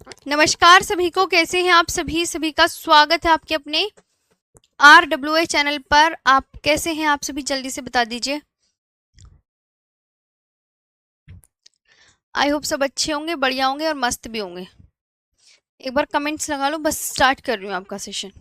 नमस्कार सभी को, कैसे हैं आप सभी? सभी का स्वागत है आपके अपने RWA चैनल पर। आप कैसे हैं? आप सभी जल्दी से बता दीजिए। आई होप सब अच्छे होंगे, बढ़िया होंगे और मस्त भी होंगे। एक बार कमेंट्स लगा लो, बस स्टार्ट कर रही हूँ आपका सेशन।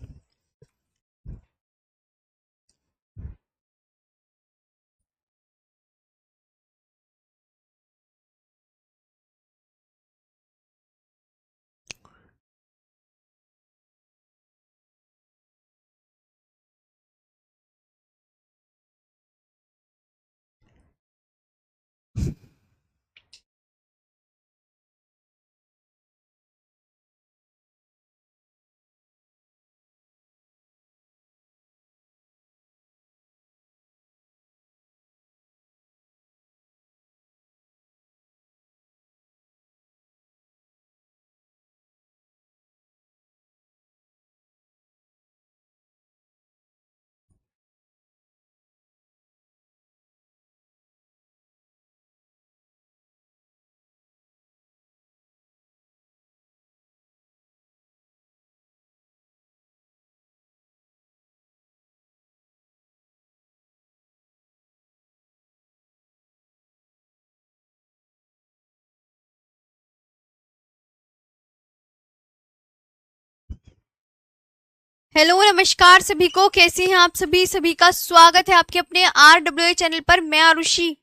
हेलो, नमस्कार सभी को, कैसे हैं आप सभी? सभी का स्वागत है आपके अपने RWA चैनल पर। मैं आरुषि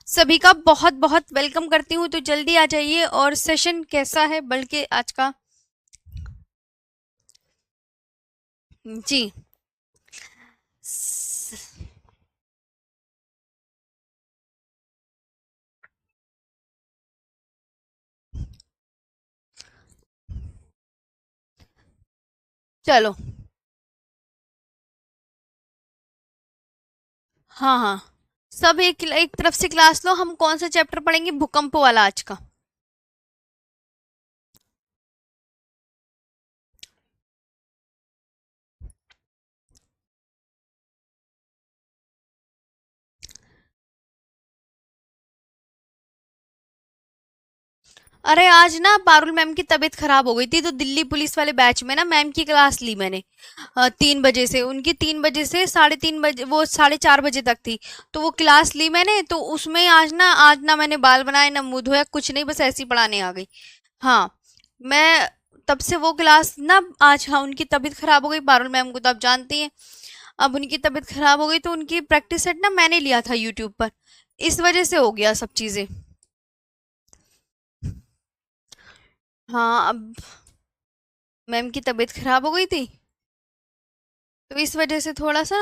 सभी का बहुत बहुत वेलकम करती हूँ। तो जल्दी आ जाइए। और सेशन कैसा है बल्कि आज का? जी। स- चलो। हाँ हाँ, सब एक एक तरफ से क्लास लो। हम कौन सा चैप्टर पढ़ेंगे? भूकंप वाला आज का। अरे आज ना पारुल मैम की तबीयत खराब हो गई थी, तो दिल्ली पुलिस वाले बैच में ना मैम की क्लास ली मैंने। 3 बजे से उनकी, 3 बजे से 3:30 बजे, वो 4:30 बजे तक थी। तो वो क्लास ली मैंने, तो उसमें आज ना मैंने बाल बनाए ना मुंह धोया, कुछ नहीं, बस ऐसी पढ़ाने आ गई। हाँ। मैं तब से वो क्लास ना आज, हाँ, उनकी तबीयत खराब हो गई, पारुल मैम को तो आप जानती हैं। अब उनकी तबीयत खराब हो गई तो उनकी प्रैक्टिस सेट ना मैंने लिया था यूट्यूब पर। इस वजह से हो गया सब चीजें। हाँ, अब मैम की तबीयत खराब हो गई थी, तो इस वजह से थोड़ा सा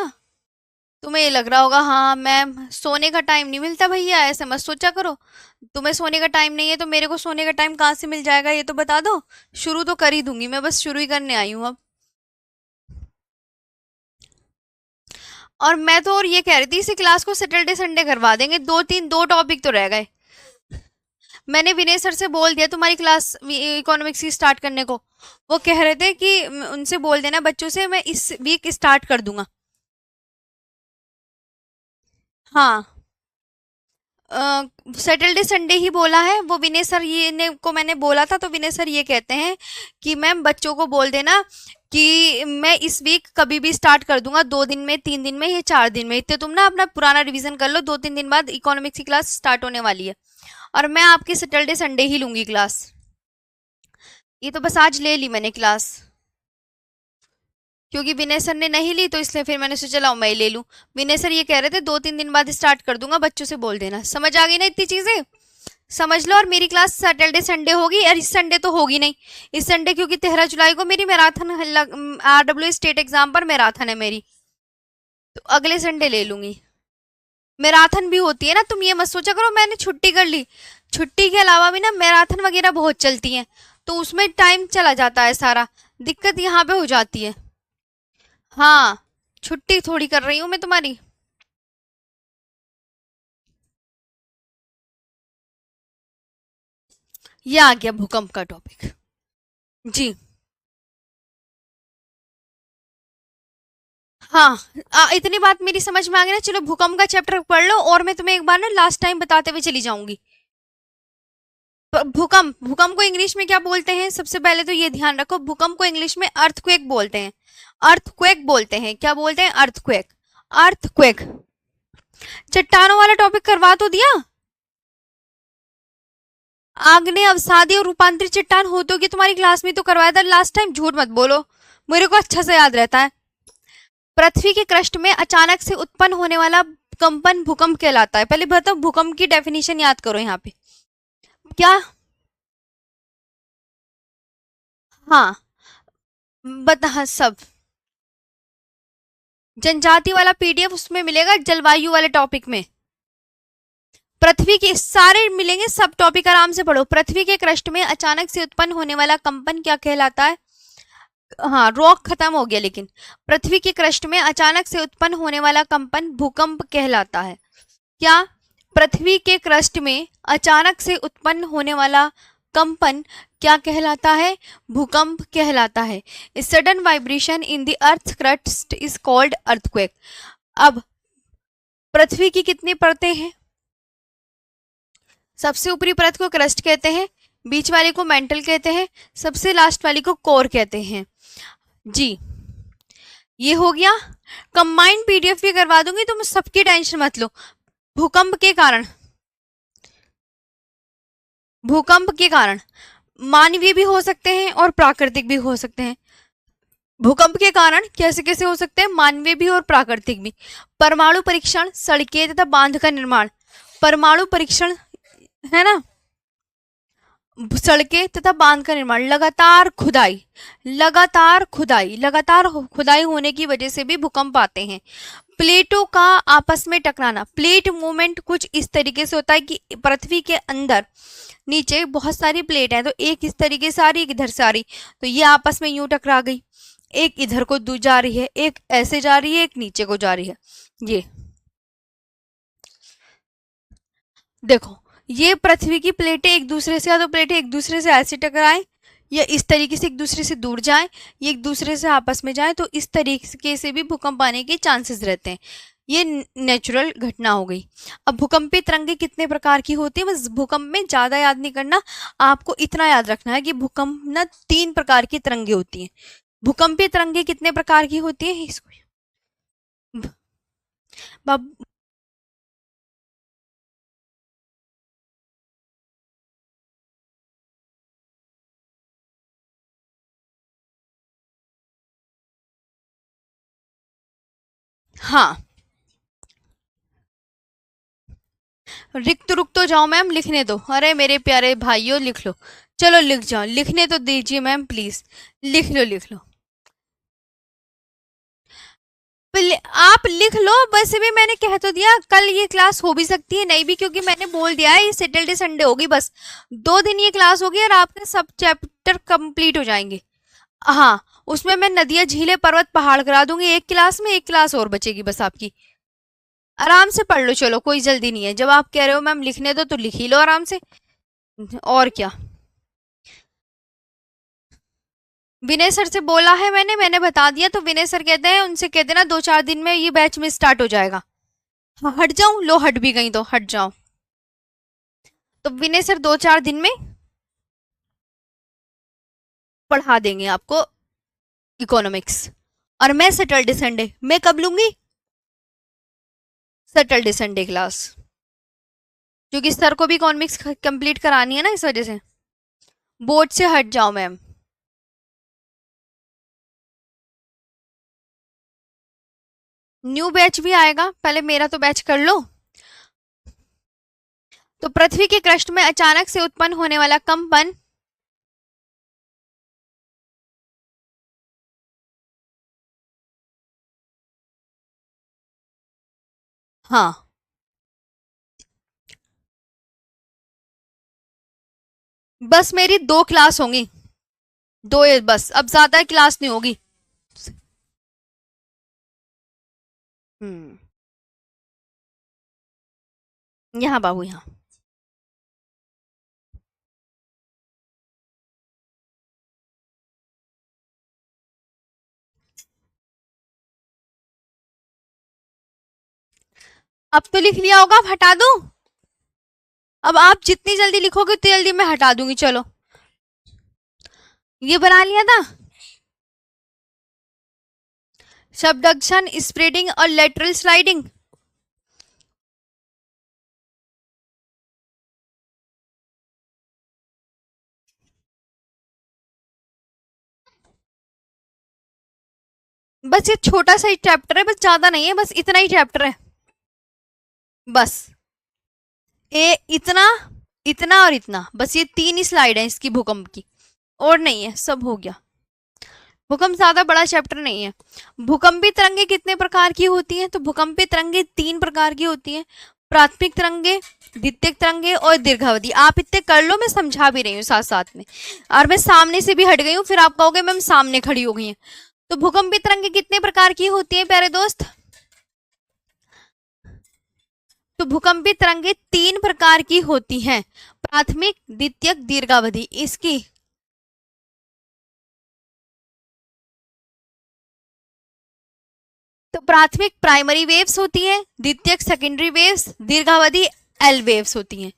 तुम्हें ये लग रहा होगा। हाँ मैम, सोने का टाइम नहीं मिलता भैया, ऐसे मत सोचा करो। तुम्हें सोने का टाइम नहीं है तो मेरे को सोने का टाइम कहाँ से मिल जाएगा, ये तो बता दो। शुरू तो कर ही दूंगी मैं, बस शुरू ही करने आई हूँ अब। और मैं तो और ये कह रही थी, इसी क्लास को सैटरडे संडे करवा देंगे। दो टॉपिक तो रह गए। मैंने विनय सर से बोल दिया तुम्हारी क्लास इकोनॉमिक्स की स्टार्ट करने को। वो कह रहे थे कि उनसे बोल देना बच्चों से, मैं इस वीक स्टार्ट कर दूंगा। हाँ, सैटरडे संडे ही बोला है वो विनय सर। ये ने को मैंने बोला था, तो विनय सर ये कहते हैं कि मैम बच्चों को बोल देना कि मैं इस वीक कभी भी स्टार्ट कर दूंगा, 2 दिन में, 3 दिन में या 4 दिन में। इतने तुम ना अपना पुराना रिवीजन कर लो, 2-3 दिन बाद इकोनॉमिक्स की क्लास स्टार्ट होने वाली है। और मैं आपकी सैटरडे संडे ही लूंगी क्लास। ये तो बस आज ले ली मैंने क्लास, क्योंकि विनय सर ने नहीं ली, तो इसलिए फिर मैंने सोचा लाओ मैं ही ले लूं। विनय सर ये कह रहे थे 2-3 दिन बाद स्टार्ट कर दूंगा, बच्चों से बोल देना। समझ आ गई ना इतनी चीजें? समझ लो। और मेरी क्लास सैटरडे संडे होगी, और इस संडे तो होगी नहीं। इस संडे क्योंकि 13 जुलाई को मेरी मैराथन, RWA स्टेट एग्जाम पर मैराथन है मेरी। तो अगले संडे ले लूंगी। मैराथन भी होती है ना, तुम ये मत सोचा करो मैंने छुट्टी कर ली। छुट्टी के अलावा भी ना मैराथन वगैरह बहुत चलती हैं, तो उसमें टाइम चला जाता है सारा। दिक्कत यहाँ पे हो जाती है। हाँ, छुट्टी थोड़ी कर रही हूँ मैं तुम्हारी। ये आ गया भूकंप का टॉपिक। जी। हाँ। इतनी बात मेरी समझ में आ गई ना। चलो भूकंप का चैप्टर पढ़ लो, और मैं तुम्हें एक बार ना लास्ट टाइम बताते हुए चली जाऊंगी। भूकंप, भूकंप को इंग्लिश में क्या बोलते हैं? सबसे पहले तो ये ध्यान रखो, भूकंप को इंग्लिश में अर्थक्वेक बोलते हैं। अर्थक्वेक बोलते हैं, क्या बोलते हैं? अर्थक्वेक। अर्थक्वेक। चट्टानों वाला टॉपिक करवा तो दिया। आग्नेय अवसादी और रूपांतरित चट्टान होते होगी तुम्हारी क्लास में, तो करवाया था लास्ट टाइम, झूठ मत बोलो, मेरे को अच्छा से याद रहता है। पृथ्वी के क्रस्ट में अचानक से उत्पन्न होने वाला कंपन भूकंप कहलाता है। पहले बताओ भूकंप की डेफिनेशन याद करो यहाँ पे। क्या? हाँ, बता, हाँ, सब जनजाति वाला पीडीएफ उसमें मिलेगा, जलवायु वाले टॉपिक में। पृथ्वी के सारे मिलेंगे, सब टॉपिक आराम से पढ़ो। पृथ्वी के क्रस्ट में अचानक से उत्पन्न होने वाला कंपन क्या कहलाता है? हाँ, रॉक खत्म हो गया, लेकिन पृथ्वी के क्रस्ट में अचानक से उत्पन्न होने वाला कंपन भूकंप कहलाता है। क्या? पृथ्वी के क्रस्ट में अचानक से उत्पन्न होने वाला कंपन क्या कहलाता है? भूकंप कहलाता है। Sudden vibration in the earth crust is called earthquake. अब पृथ्वी की कितनी परतें हैं? सबसे ऊपरी परत को क्रस्ट कहते हैं, बीच वाले को मेंटल कहते हैं, सबसे लास्ट वाली को कोर कहते हैं जी। ये हो गया। कंबाइंड पीडीएफ भी करवा दूंगी, तुम सबकी टेंशन मत लो। भूकंप के कारण, भूकंप के कारण मानवीय भी हो सकते हैं और प्राकृतिक भी हो सकते हैं। भूकंप के कारण कैसे कैसे हो सकते हैं? मानवीय भी और प्राकृतिक भी। परमाणु परीक्षण, सड़कें तथा बांध का निर्माण। परमाणु परीक्षण है ना, सड़कें तथा बांध का निर्माण, लगातार खुदाई, लगातार खुदाई, लगातार खुदाई होने की वजह से भी भूकंप आते हैं। प्लेटों का आपस में टकराना, प्लेट मूवमेंट कुछ इस तरीके से होता है कि पृथ्वी के अंदर नीचे बहुत सारी प्लेट है, तो एक इस तरीके से आ रही, एक इधर से आ रही, तो ये आपस में यूं टकरा गई, एक इधर को जा रही है, एक ऐसे जा रही है, एक नीचे को जा रही है। ये देखो, ये पृथ्वी की प्लेटें एक दूसरे से, या तो प्लेटें एक दूसरे से ऐसे टकराएं, या इस तरीके से एक दूसरे से दूर जाएं, ये एक दूसरे से आपस में जाएं, तो इस तरीके से भी भूकंप आने के चांसेस रहते हैं। ये नेचुरल घटना हो गई। अब भूकंपीय तरंगे कितने प्रकार की होती है? बस भूकंप में ज्यादा याद नहीं करना, आपको इतना याद रखना है कि भूकंप ना 3 प्रकार की तरंगे होती हैं। भूकंपीय तरंगे कितने प्रकार की होती है? इसको हाँ, रिक्त रुक तो जाओ मैम, लिखने दो। अरे मेरे प्यारे भाइयों, लिख लो, चलो लिख जाओ, लिखने तो दीजिए मैम प्लीज, लिख लो लिख लो। आप लिख लो, वैसे भी मैंने कह तो दिया कल ये क्लास हो भी सकती है, नहीं भी, क्योंकि मैंने बोल दिया है ये सैटरडे संडे होगी, बस 2 दिन ये क्लास होगी और आपके सब चैप्टर कंप्लीट हो जाएंगे। हाँ, उसमें मैं नदियां, झीलें, पर्वत, पहाड़ करा दूंगी एक क्लास में, एक क्लास और बचेगी बस आपकी। आराम से पढ़ लो, चलो कोई जल्दी नहीं है। जब आप कह रहे हो मैम लिखने दो, तो लिख ही लो आराम से, और क्या। विनय सर से बोला है मैंने बता दिया, तो विनय सर कहते हैं उनसे कह देना 2-4 दिन में ये बैच में स्टार्ट हो जाएगा। हाँ, हट जाऊं? लो, हट भी गई तो हट जाओ। तो विनय सर 2-4 दिन में पढ़ा देंगे आपको इकोनॉमिक्स। और मैं सैटरडे संडे, मैं कब लूंगी? सैटरडे संडे क्लास, क्योंकि सर को भी इकोनॉमिक्स कंप्लीट करानी है ना, इस वजह से। बोर्ड से हट जाओ मैम। न्यू बैच भी आएगा, पहले मेरा तो बैच कर लो। तो पृथ्वी के क्रस्ट में अचानक से उत्पन्न होने वाला कंपन, हाँ, बस मेरी 2 क्लास होंगी, 2 बस, अब ज्यादा क्लास नहीं होगी। हम्म, यहाँ बाबू, यहाँ। अब तो लिख लिया होगा, अब हटा दूं? अब आप जितनी जल्दी लिखोगे उतनी जल्दी मैं हटा दूंगी। चलो, ये बना लिया था। सबडक्शन, स्प्रेडिंग और लेटरल स्लाइडिंग। बस ये छोटा सा ही चैप्टर है, बस ज्यादा नहीं है, बस इतना ही चैप्टर है बस। इतना, इतना और इतना, बस ये 3 ही स्लाइड है इसकी भूकंप की, और नहीं है, सब हो गया। भूकंप ज्यादा बड़ा चैप्टर नहीं है। भूकंपी तरंगे कितने प्रकार की होती हैं? तो भूकंपी तरंगे 3 प्रकार की होती हैं। प्राथमिक तरंगे, द्वितीयक तरंगे और दीर्घावधि। आप इतने कर लो, मैं समझा भी रही हूँ साथ साथ में, और मैं सामने से भी हट गई हूँ, फिर आप कहोगे मैम सामने खड़ी हो गई हैं। तो भूकंपी तरंगे कितने प्रकार की होती है प्यारे दोस्त? तो भूकंपी तरंगे 3 प्रकार की होती हैं, प्राथमिक, द्वितीयक, दीर्घावधि। इसकी तो प्राथमिक प्राइमरी वेव्स होती है, द्वितीयक सेकेंडरी वेव्स, दीर्घावधि एल वेव्स होती हैं।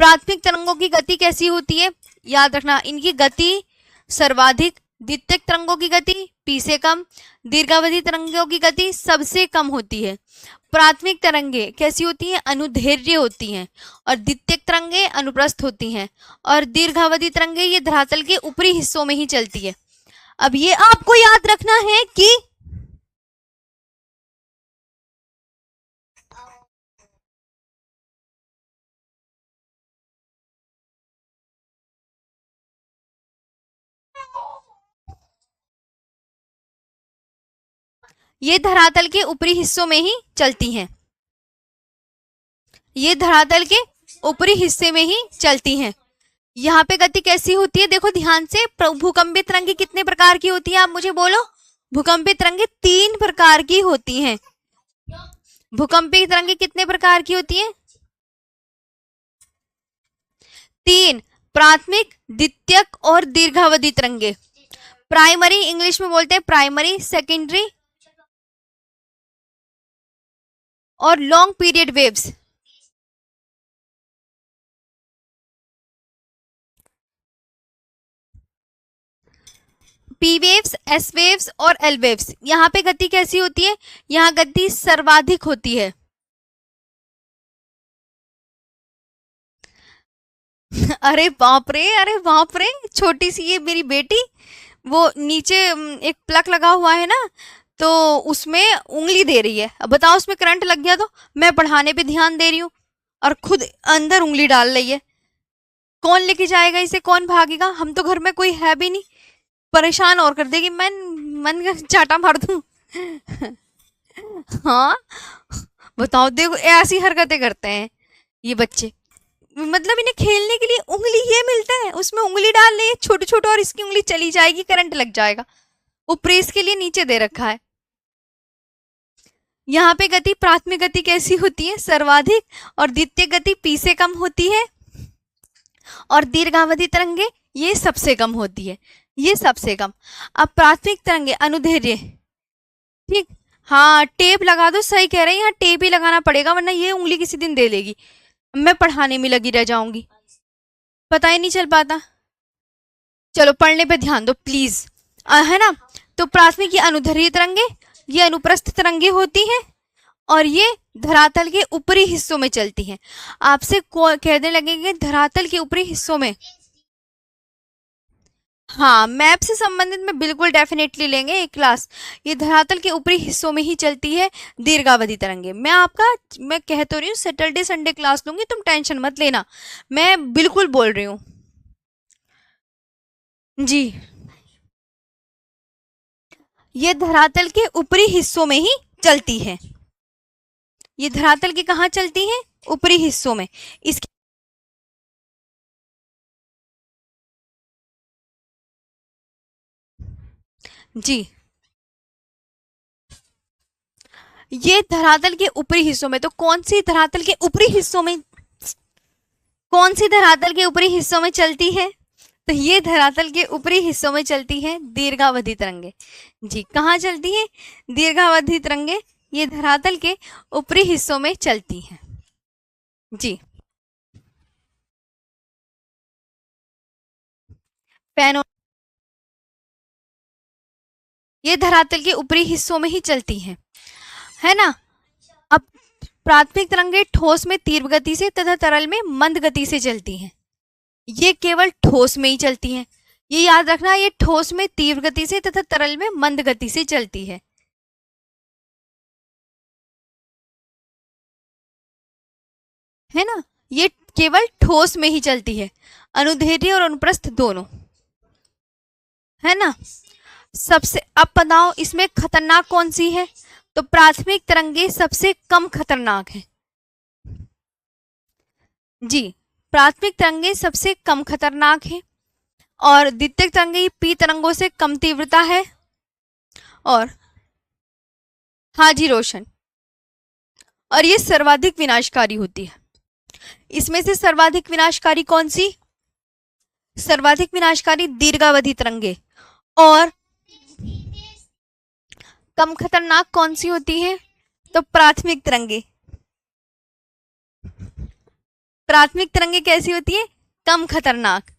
प्राथमिक तरंगों की गति कैसी होती है? याद रखना, इनकी गति सर्वाधिक, द्वितीयक तरंगों की गति p से कम, दीर्घावधि तरंगों की गति सबसे कम होती है। प्राथमिक तरंगे कैसी होती हैं? अनुदैर्घ्य होती हैं, और द्वितीयक तरंगे अनुप्रस्थ होती हैं, और दीर्घावधि तरंगे ये धरातल के ऊपरी हिस्सों में ही चलती है। अब ये आपको याद रखना है कि ये धरातल के ऊपरी हिस्सों में ही चलती हैं, ये धरातल के ऊपरी हिस्से में ही चलती हैं। यहाँ पे गति कैसी होती है? देखो ध्यान से, भूकंपी तरंगे कितने प्रकार की होती है? आप मुझे बोलो। भूकंपी तरंगे 3 प्रकार की होती हैं। भूकंपी तरंगे कितने प्रकार की होती हैं? 3, प्राथमिक, द्वितीयक और दीर्घावधि तरंगे। प्राइमरी इंग्लिश में बोलते हैं प्राइमरी, सेकेंडरी और long period waves. P waves, S waves और एल वेव्स। यहाँ पे गति कैसी होती है? यहाँ गति सर्वाधिक होती है। अरे बाप रे, अरे बाप रे, छोटी सी ये मेरी बेटी, वो नीचे एक प्लग लगा हुआ है ना, तो उसमें उंगली दे रही है। अब बताओ उसमें करंट लग गया तो? मैं पढ़ाने पे ध्यान दे रही हूँ और खुद अंदर उंगली डाल रही है। कौन लेके जाएगा इसे? कौन भागेगा? हम तो घर में कोई है भी नहीं, परेशान और कर देगी। मैं मन का चाटा मार दूं। हाँ बताओ, देखो ऐसी हरकतें करते हैं ये बच्चे। मतलब इन्हें खेलने के लिए उंगली ये मिलता है, उसमें उंगली डाल ले छोटे छोटे, और इसकी उंगली चली जाएगी, करंट लग जाएगा। वो प्रेस के लिए नीचे दे रखा है। यहाँ पे गति, प्राथमिक गति कैसी होती है? सर्वाधिक, और द्वितीय गति p से कम होती है, और दीर्घावधि तरंगे ये सबसे कम होती है, ये सबसे कम। अब प्राथमिक तरंगे अनुदैर्घ्य, ठीक, हाँ टेप लगा दो, सही कह रहे हैं, यहाँ टेप ही लगाना पड़ेगा वरना ये उंगली किसी दिन दे लेगी। मैं पढ़ाने में लगी रह जाऊंगी, पता ही नहीं चल पाता। चलो पढ़ने पे ध्यान दो प्लीज, है ना। तो प्राथमिक ये अनुदैर्घ्य तरंगे, ये अनुप्रस्थ तरंगे होती हैं, और ये धरातल के ऊपरी हिस्सों में चलती हैं। आपसे कहने लगेंगे धरातल के ऊपरी हिस्सों में, हाँ मैप से संबंधित में बिल्कुल डेफिनेटली लेंगे एक क्लास। ये धरातल के ऊपरी हिस्सों में ही चलती है दीर्घावधि तरंगे। मैं कह तो रही हूँ सैटरडे संडे क्लास लूंगी, तुम टेंशन मत लेना, मैं बिल्कुल बोल रही हूँ जी। ये धरातल के ऊपरी हिस्सों में ही चलती है, ये धरातल के कहाँ चलती है? ऊपरी हिस्सों में। इसके जी, ये धरातल के ऊपरी हिस्सों में, तो कौन सी धरातल के ऊपरी हिस्सों में, कौन सी धरातल के ऊपरी हिस्सों में चलती है? तो ये धरातल के ऊपरी हिस्सों में चलती है दीर्घावधि तरंगे। जी कहाँ चलती है दीर्घावधि तरंगे? ये धरातल के ऊपरी हिस्सों में चलती हैं जी। फैन, ये धरातल के ऊपरी हिस्सों में ही चलती हैं, है ना। अब प्राथमिक तरंगें ठोस में तीव्र गति से तथा तरल में मंद गति से चलती हैं। ये केवल ठोस में ही चलती हैं, ये याद रखना, ये ठोस में तीव्र गति से तथा तरल में मंद गति से चलती है ना। ये केवल ठोस में ही चलती है, अनुदैर्ध्य और अनुप्रस्थ दोनों, है ना। सबसे, अब बताओ इसमें खतरनाक कौन सी है, तो प्राथमिक तरंगे सबसे कम खतरनाक है जी। प्राथमिक तरंगे सबसे कम खतरनाक है, और द्वितीयक तरंगे पी तरंगों से कम तीव्रता है, और हाँ जी रोशन, और ये सर्वाधिक विनाशकारी होती है। इसमें से सर्वाधिक विनाशकारी कौन सी, सर्वाधिक विनाशकारी दीर्घावधि तरंगे, और कम खतरनाक कौन सी होती है, तो प्राथमिक तरंगे। प्राथमिक तरंगे कैसी होती है, कम खतरनाक।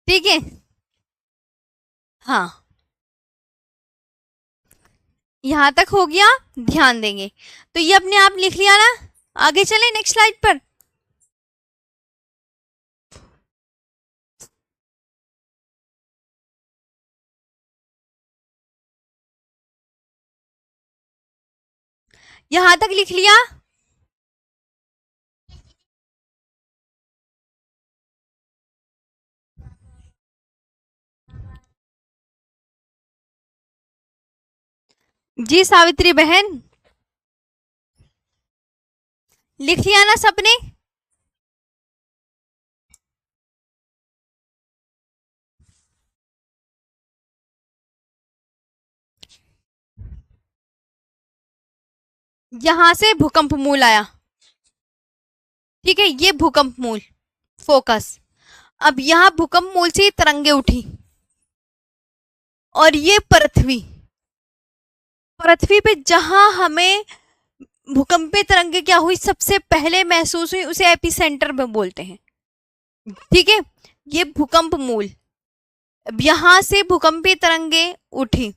ठीक है, हाँ, यहां तक हो गया, ध्यान देंगे। तो ये अपने आप लिख लिया ना। आगे चले नेक्स्ट स्लाइड पर। यहां तक लिख लिया, जी सावित्री बहन, लिख लिया ना सबने। यहां से भूकंप मूल आया, ठीक है, ये भूकंप मूल फोकस। अब यहां भूकंप मूल से तरंगे उठी, और ये पृथ्वी, पृथ्वी पे जहां हमें भूकंपीय तरंगे क्या हुई सबसे पहले महसूस हुई, उसे एपिसेंटर में बोलते हैं, ठीक है। ये भूकंप मूल, अब यहां से भूकंपीय तरंगे उठी,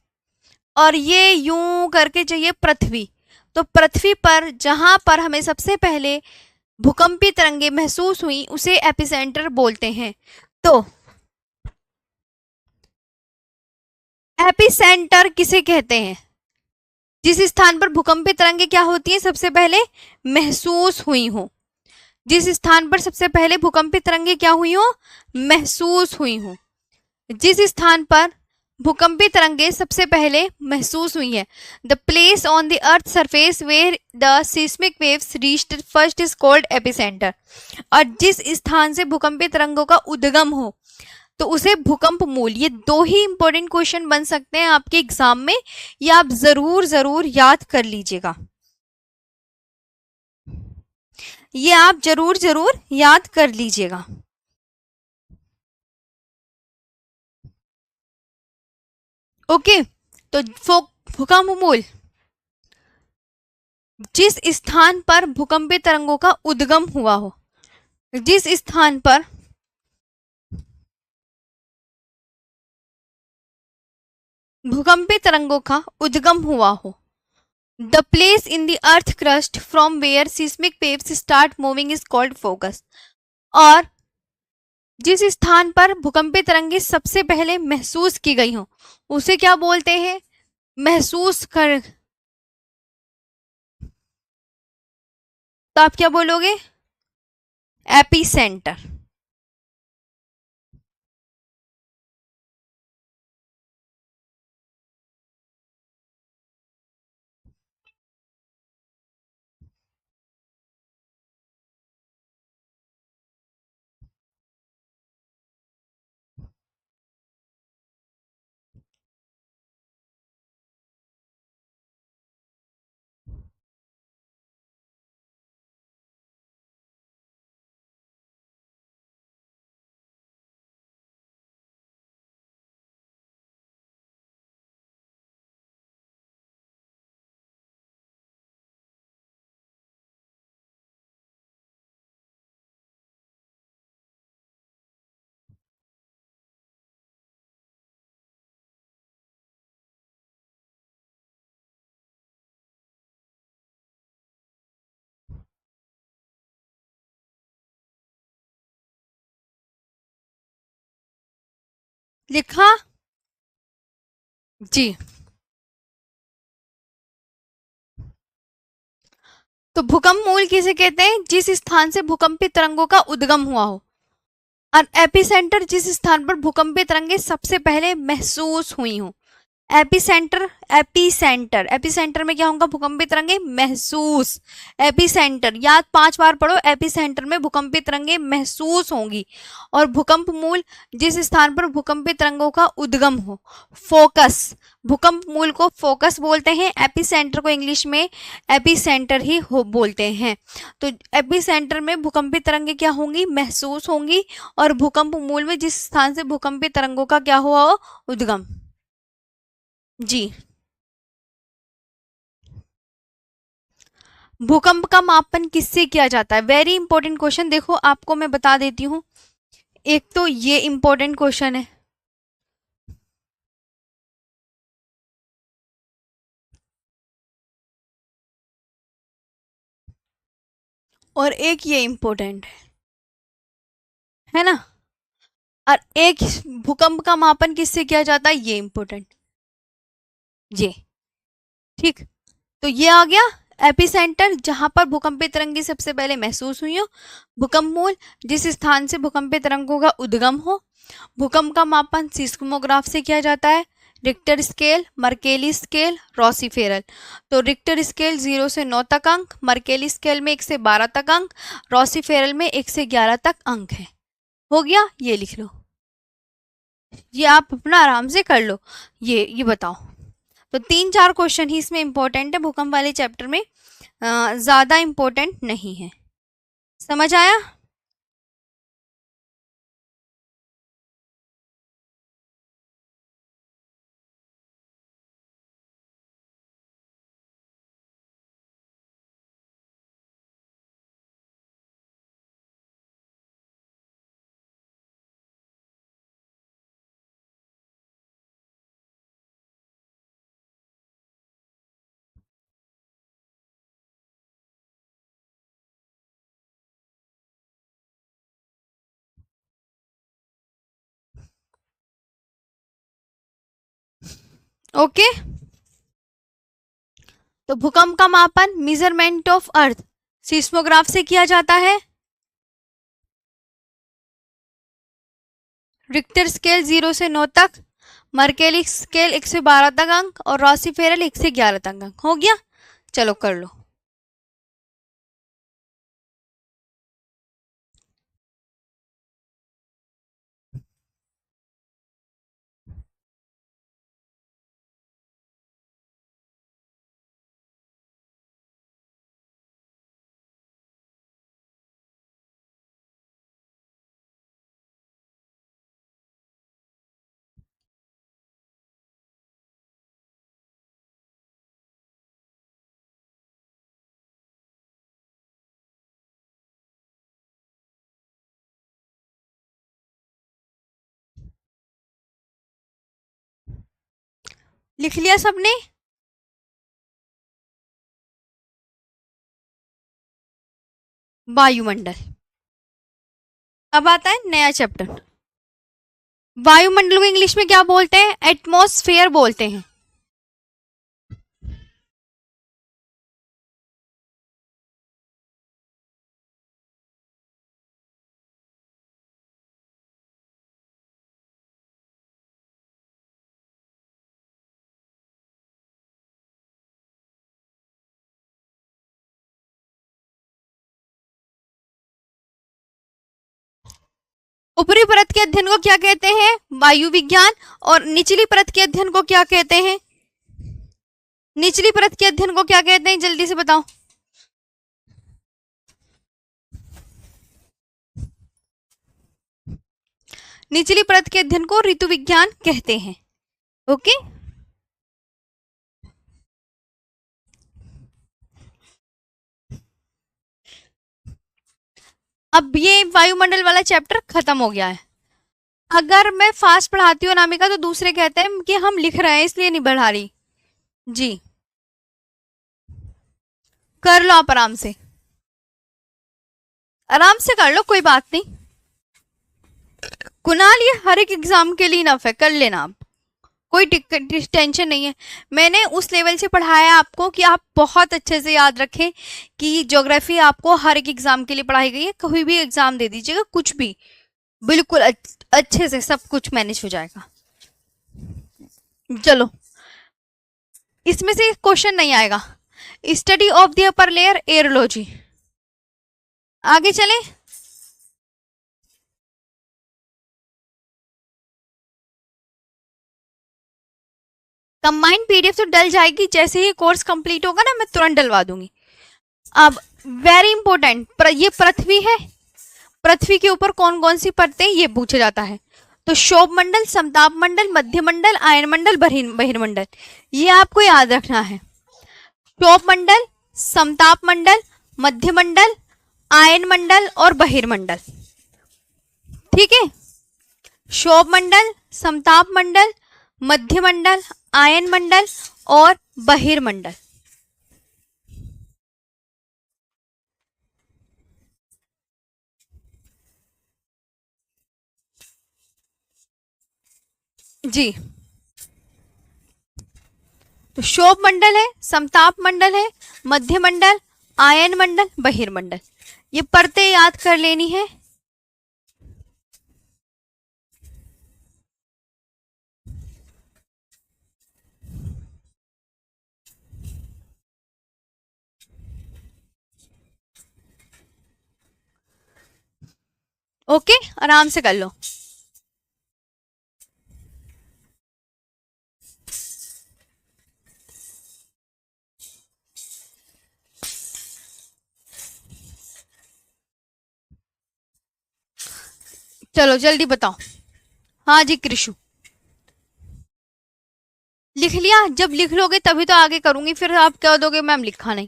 और ये यूं करके चाहिए पृथ्वी, तो पृथ्वी पर जहां पर हमें सबसे पहले भूकंपीय तरंगे महसूस हुई उसे एपिसेंटर बोलते हैं। तो एपिसेंटर किसे कहते हैं, जिस स्थान पर भूकंपीय तरंगे क्या होती है सबसे पहले महसूस हुई हो, जिस स्थान पर सबसे पहले भूकंपीय तरंगे क्या हुई हो, महसूस हुई हो, जिस स्थान पर भूकंपीय तरंगे सबसे पहले महसूस हुई है, the place on the earth surface where the seismic waves reached first is called epicentre. और जिस स्थान से भूकंपीय तरंगों का उद्गम हो तो उसे भूकंप मूल। ये दो ही इंपॉर्टेंट क्वेश्चन बन सकते हैं आपके एग्जाम में, ये आप जरूर जरूर याद कर लीजिएगा, ये आप जरूर जरूर याद कर लीजिएगा। ओके, तो भूकंप मूल, जिस स्थान पर भूकंपीय तरंगों का उद्गम हुआ हो, जिस स्थान पर भूकंपीय तरंगों का उद्गम हुआ हो, the place in the earth crust from where seismic waves start moving is called focus. और जिस स्थान पर भूकंपीय तरंगे सबसे पहले महसूस की गई हो उसे क्या बोलते हैं, महसूस कर, तो आप क्या बोलोगे, एपीसेंटर। लिखा? जी। तो भूकंप मूल किसे कहते हैं? जिस स्थान से भूकंपी तरंगों का उद्गम हुआ हो। और एपिसेंटर, जिस स्थान पर भूकंपी तरंगे सबसे पहले महसूस हुई हो। एपिसेंटर, एपिसेंटर, एपिसेंटर में क्या होगा? भूकंपी तरंगे महसूस। एपिसेंटर याद 5 बार पढ़ो, एपिसेंटर में भूकंपी तरंगे महसूस होंगी। और भूकंप मूल, जिस स्थान पर भूकंपी तरंगों का उद्गम हो। फोकस, भूकंप मूल को फोकस बोलते हैं, एपिसेंटर को इंग्लिश में एपिसेंटर ही हो बोलते हैं। तो एपिसेंटर में भूकंपी तरंगे क्या होंगी? महसूस होंगी। और भूकंप मूल में जिस स्थान से भूकंपी तरंगों का क्या हुआ हो? उद्गम। जी। भूकंप का मापन किससे किया जाता है? वेरी इंपॉर्टेंट क्वेश्चन, देखो आपको मैं बता देती हूँ। एक तो ये इंपॉर्टेंट क्वेश्चन है, और एक ये इंपॉर्टेंट है ना। और एक भूकंप का मापन किससे किया जाता है, ये इंपॉर्टेंट। ये ठीक। तो ये आ गया एपिसेंटर, जहां पर भूकंपी तरंगे सबसे पहले महसूस हुई हो। भूकंप मूल, जिस स्थान से भूकंपी तरंगों का उद्गम हो। भूकंप का मापन सिस्मोग्राफ से किया जाता है। Richter scale, Mercalli scale, Rossi Forel. तो रिक्टर स्केल 0 से 9 तक अंक, मर्केली स्केल में 1 से 12 तक अंक, रॉसीफेरल में 1 से 11 तक अंक है। हो गया, ये लिख लो, ये आप अपना आराम से कर लो। ये बताओ। तो 3-4 क्वेश्चन ही इसमें इंपॉर्टेंट है, भूकंप वाले चैप्टर में ज्यादा इंपॉर्टेंट नहीं है। समझ आया? ओके। तो भूकंप का मापन, मेजरमेंट ऑफ अर्थ, सिस्मोग्राफ से किया जाता है। रिक्टर स्केल 0 से 9 तक, मर्केली स्केल 1 से 12 तक अंक, और रॉसीफेरल 1 से 11 तक अंक। हो गया, चलो कर लो। लिख लिया सबने? वायुमंडल। अब आता है नया चैप्टर। वायुमंडल को इंग्लिश में क्या बोलते हैं? एटमॉस्फेयर बोलते हैं। ऊपरी परत के अध्ययन को क्या कहते हैं? वायु विज्ञान। और निचली परत के अध्ययन को क्या कहते हैं? निचली परत के अध्ययन को क्या कहते हैं, जल्दी से बताओ। निचली परत के अध्ययन को ऋतु विज्ञान कहते हैं। ओके। अब ये वायुमंडल वाला चैप्टर खत्म हो गया है। अगर मैं फास्ट पढ़ाती हूँ अनामिका, तो दूसरे कहते हैं कि हम लिख रहे हैं इसलिए नहीं बढ़ा रही। जी, कर लो आप आराम से, आराम से कर लो, कोई बात नहीं। कुणाल ये हर एक एग्जाम के लिए इनफ है, कर लेना आप, कोई टेंशन नहीं है। मैंने उस लेवल से पढ़ाया आपको कि आप बहुत अच्छे से याद रखें कि ज्योग्राफी आपको हर एक एग्जाम के लिए पढ़ाई गई है, कोई भी एग्जाम दे दीजिएगा, कुछ भी, बिल्कुल अच्छे से सब कुछ मैनेज हो जाएगा। चलो, इसमें से क्वेश्चन नहीं आएगा। Study of the upper layer aerology, आगे चले। कंबाइंड पीडीएफ तो डल जाएगी, जैसे ही कोर्स कंप्लीट होगा ना मैं तुरंत डलवा दूंगी। अब वेरी इंपॉर्टेंट, ये पृथ्वी है, पृथ्वी के ऊपर कौन कौन सी परतें, ये पूछा जाता है। तो शोभ मंडल, समताप मंडल, मध्य मंडल, आयन मंडल, बहिर्मंडल, ये आपको याद रखना है। शोभ मंडल, समताप मंडल, मध्य मंडल, आयन मंडल और बहिर्मंडल, ठीक है। शोभ मंडल, समताप मंडल, मध्य मंडल, आयन मंडल और बहिर्मंडल। जी, तो शोभ मंडल है, समताप मंडल है, मध्य मंडल, आयन मंडल, बहिर्मंडल, ये परतें याद कर लेनी है। ओके, आराम से कर लो। चलो जल्दी बताओ। हाँ जी कृषु, लिख लिया? जब लिख लोगे तभी तो आगे करूंगी, फिर आप कह दोगे मैम लिखा नहीं।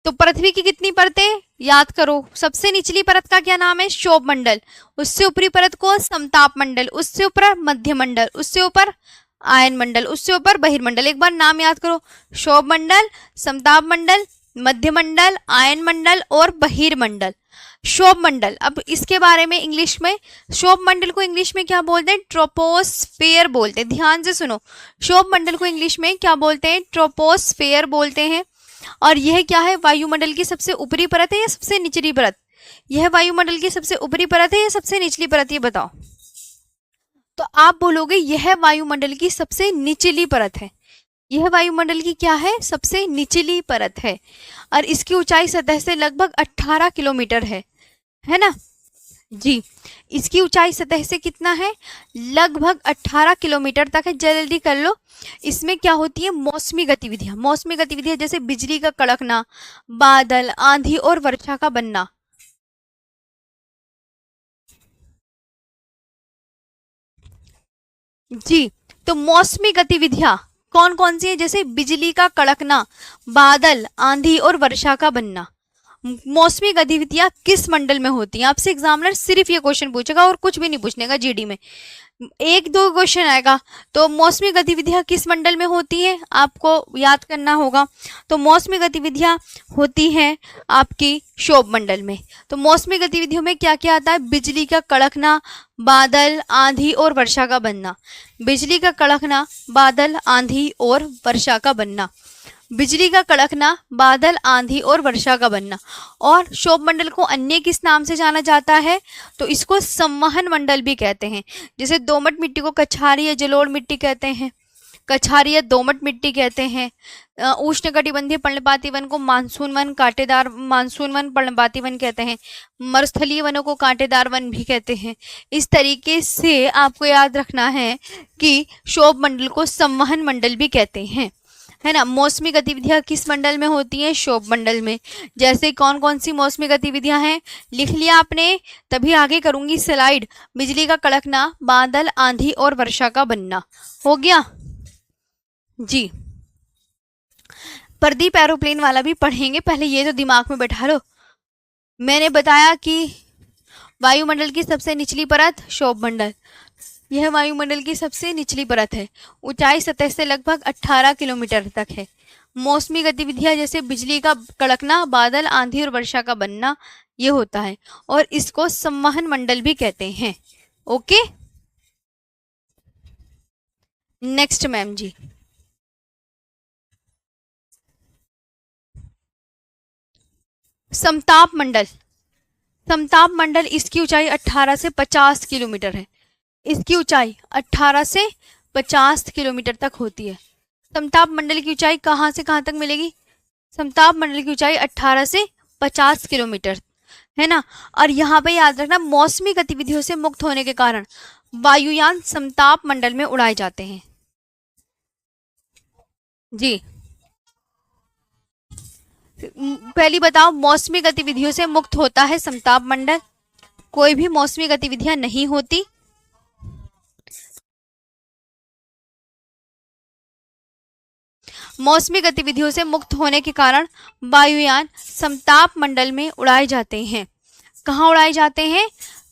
तो पृथ्वी की कितनी परतें याद करो। सबसे निचली परत का क्या नाम है? शोभ मंडल। उससे ऊपरी परत को समताप मंडल, उससे ऊपर मध्य मंडल, उससे ऊपर आयन मंडल, उससे ऊपर बहिर्मंडल। एक बार नाम याद करो, शोभ मंडल, समताप मंडल, मध्य मंडल, आयन मंडल और बहिर्मंडल। शोभ मंडल, अब इसके बारे में इंग्लिश में, शोभ मंडल को इंग्लिश में क्या बोलते हैं? ट्रोपोस्फेयर बोलते हैं। ध्यान से सुनो, शोभ मंडल को इंग्लिश में क्या बोलते हैं? ट्रोपोस्फेयर बोलते हैं। और यह क्या है? वायुमंडल की सबसे ऊपरी परत है या सबसे निचली परत? यह वायुमंडल की सबसे ऊपरी परत है या सबसे निचली परत, ये बताओ। तो आप बोलोगे यह वायुमंडल की सबसे निचली परत है। यह वायुमंडल की क्या है? सबसे निचली परत है। और इसकी ऊंचाई सतह से लगभग 18 किलोमीटर है ना जी। इसकी ऊंचाई सतह से कितना है? लगभग 18 किलोमीटर तक है। जल्दी कर लो। इसमें क्या होती है? मौसमी गतिविधियां। मौसमी गतिविधियां जैसे बिजली का कड़कना, बादल, आंधी और वर्षा का बनना। जी, तो मौसमी गतिविधियां कौन कौन सी है? जैसे बिजली का कड़कना, बादल, आंधी और वर्षा का बनना। मौसमी गतिविधियां किस मंडल में होती हैं? आपसे एग्जामिनर सिर्फ ये क्वेश्चन पूछेगा और कुछ भी नहीं पूछने का जीडी में। एक दो क्वेश्चन आएगा। तो मौसमी गतिविधियां किस मंडल में होती है आपको याद करना होगा। तो मौसमी गतिविधियां होती हैं आपकी शोभ मंडल में। तो मौसमी गतिविधियों में क्या क्या आता है? बिजली का कड़कना, बादल, आंधी और वर्षा का बनना। बिजली का कड़कना, बादल, आंधी और वर्षा का बनना। बिजली का कड़कना, बादल, आंधी और वर्षा का बनना। और शोभ मंडल को अन्य किस नाम से जाना जाता है? तो इसको संवहन मंडल भी कहते हैं। जैसे दोमट मिट्टी को कछारी या जलोढ़ मिट्टी कहते हैं, कछारी या दोमट मिट्टी कहते हैं। उष्णकटिबंधीय पर्णपाती वन को मानसून वन, कांटेदार मानसून वन, पर्णपाती वन कहते हैं। मरुस्थलीय वनों को कांटेदार वन भी कहते हैं। इस तरीके से आपको याद रखना है कि शोभ मंडल को संवहन मंडल भी कहते हैं, है ना। मौसमी गतिविधियां किस मंडल में होती हैं? शोभ मंडल में। जैसे कौन कौन सी मौसमी गतिविधियां हैं? लिख लिया आपने? तभी आगे करूंगी स्लाइड। बिजली का कड़कना, बादल, आंधी और वर्षा का बनना। हो गया जी। प्रदीप एरोप्लेन वाला भी पढ़ेंगे, पहले ये तो दिमाग में बैठा लो। मैंने बताया कि वायुमंडल की सबसे निचली परत शोभ मंडल, यह वायुमंडल की सबसे निचली परत है। ऊंचाई सतह से लगभग 18 किलोमीटर तक है। मौसमी गतिविधियां जैसे बिजली का कड़कना, बादल, आंधी और वर्षा का बनना, ये होता है। और इसको संवहन मंडल भी कहते हैं। ओके, नेक्स्ट मैम जी। समताप मंडल, समताप मंडल इसकी ऊंचाई 18 से 50 किलोमीटर है। इसकी ऊंचाई 18 से 50 किलोमीटर तक होती है। समताप मंडल की ऊंचाई कहाँ से कहाँ तक मिलेगी? समताप मंडल की ऊंचाई 18 से 50 किलोमीटर है ना। और यहाँ पे याद रखना, मौसमी गतिविधियों से मुक्त होने के कारण वायुयान समताप मंडल में उड़ाए जाते हैं जी। पहली बताओ, मौसमी गतिविधियों से मुक्त होता है समताप मंडल, कोई भी मौसमी गतिविधियां नहीं होती। मौसमी गतिविधियों से मुक्त होने के कारण वायुयान समताप मंडल में उड़ाए जाते हैं। कहाँ उड़ाए जाते हैं?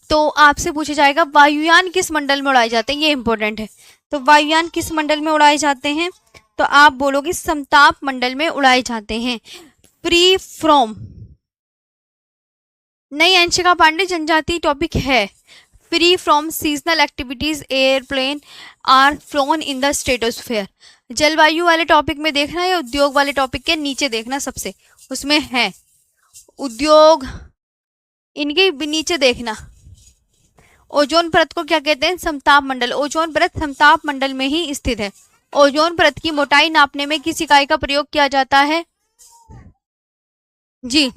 तो आपसे पूछा जाएगा वायुयान किस मंडल में उड़ाए जाते हैं, ये इंपॉर्टेंट है। तो वायुयान किस मंडल में उड़ाए जाते हैं? तो आप बोलोगे समताप मंडल में उड़ाए जाते हैं। फ्री फ्रॉम, नहीं अंशिका पांडे, जनजाति टॉपिक है। Free from seasonal activities airplane are flown in the stratosphere. जलवायु वाले टॉपिक में देखना या उद्योग वाले टॉपिक के नीचे देखना, सबसे उसमें है उद्योग, इनके नीचे देखना। ओजोन परत को क्या कहते हैं? समताप मंडल। ओजोन परत समताप मंडल में ही स्थित है। ओजोन परत की मोटाई नापने में किस इकाई का प्रयोग किया जाता है जी?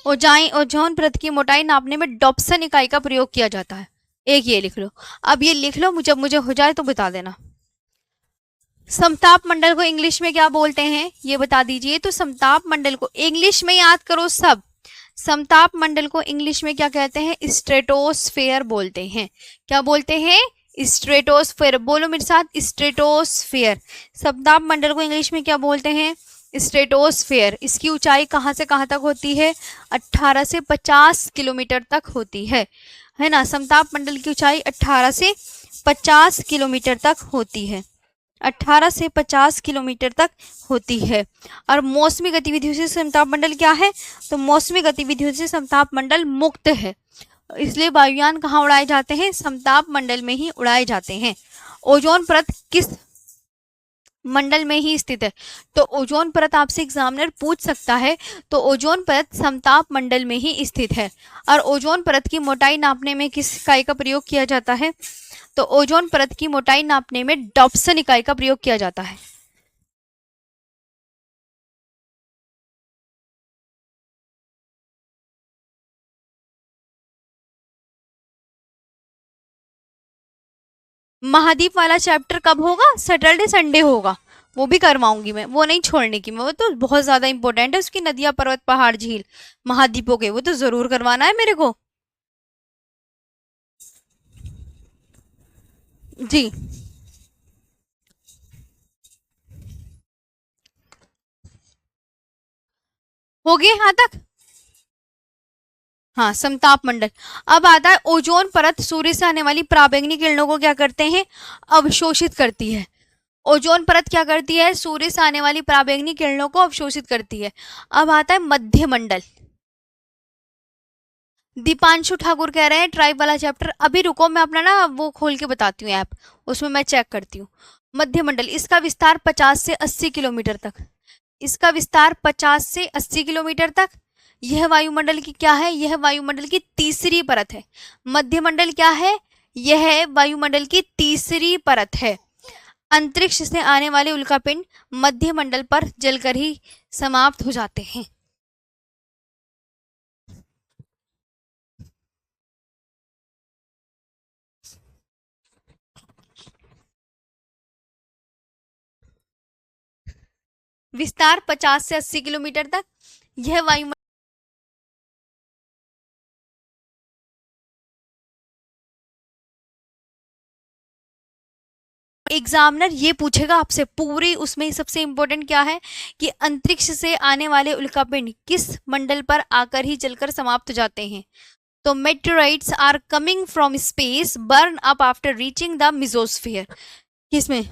ओजोन परत की मोटाई नापने में डॉप्सन इकाई का प्रयोग किया जाता है। एक ये लिख लो। अब ये लिख लो, जब मुझे हो जाए तो बता देना। समताप मंडल को इंग्लिश में क्या बोलते हैं ये बता दीजिए। तो समताप मंडल को इंग्लिश में याद करो सब। समताप मंडल को इंग्लिश में क्या कहते हैं? स्ट्रेटोस्फेयर बोलते हैं। क्या बोलते हैं? स्ट्रेटोस्फेयर। बोलो मेरे साथ, स्ट्रेटोस्फेयर। समताप मंडल को इंग्लिश में क्या बोलते हैं? स्ट्रेटोस्फेयर। इसकी ऊंचाई कहाँ से कहाँ तक होती है? 18 से 50 किलोमीटर तक होती है ना। समताप मंडल की ऊंचाई 18 से 50 किलोमीटर तक होती है। 18 से 50 किलोमीटर तक होती है। और मौसमी गतिविधियों से समताप मंडल क्या है? तो मौसमी गतिविधियों से समताप मंडल मुक्त है, इसलिए वायुयान कहाँ उड़ाए जाते हैं? समताप मंडल में ही उड़ाए जाते हैं। ओजोन परत किस मंडल में ही स्थित है? तो ओजोन परत आपसे एग्जामिनर पूछ सकता है। तो ओजोन परत समताप मंडल में ही स्थित है। और ओजोन परत की मोटाई नापने में किस इकाई का प्रयोग किया जाता है? तो ओजोन परत की मोटाई नापने में डॉप्सन इकाई का प्रयोग किया जाता है। महाद्वीप वाला चैप्टर कब होगा? सैटरडे संडे होगा, वो भी करवाऊंगी मैं, वो नहीं छोड़ने की मैं, वो तो बहुत ज्यादा इंपॉर्टेंट है। उसकी नदियां, पर्वत, पहाड़, झील, महाद्वीपों के, वो तो जरूर करवाना है मेरे को जी। हो गए यहाँ तक? हाँ, समताप मंडल। अब आता है ओजोन परत सूर्य से आने वाली पराबैंगनी किरणों को क्या करते हैं? अवशोषित करती है। ओजोन परत क्या करती है? सूर्य से आने वाली पराबैंगनी किरणों को अवशोषित करती है। अब आता है मध्य मंडल। दीपांशु ठाकुर कह रहे हैं ट्राइब वाला चैप्टर। अभी रुको, मैं अपना ना वो खोल के बताती हूँ ऐप, उसमें मैं चेक करती हूँ। मध्य मंडल, इसका विस्तार 50 से 80 किलोमीटर तक। इसका विस्तार 50 से 80 किलोमीटर तक। यह वायुमंडल की क्या है? यह वायुमंडल की तीसरी परत है। मध्य मंडल क्या है? यह वायुमंडल की तीसरी परत है। अंतरिक्ष से आने वाले उल्कापिंड मध्य मंडल पर जलकर ही समाप्त हो जाते हैं। विस्तार 50 से 80 किलोमीटर तक। यह वायुमंडल एग्जामिनर ये पूछेगा आपसे पूरी, उसमें सबसे इंपॉर्टेंट क्या है कि अंतरिक्ष से आने वाले उल्कापिंड किस मंडल पर आकर ही जलकर समाप्त हो जाते हैं? तो meteorites are coming from space burn up after reaching the mesosphere. किसमें?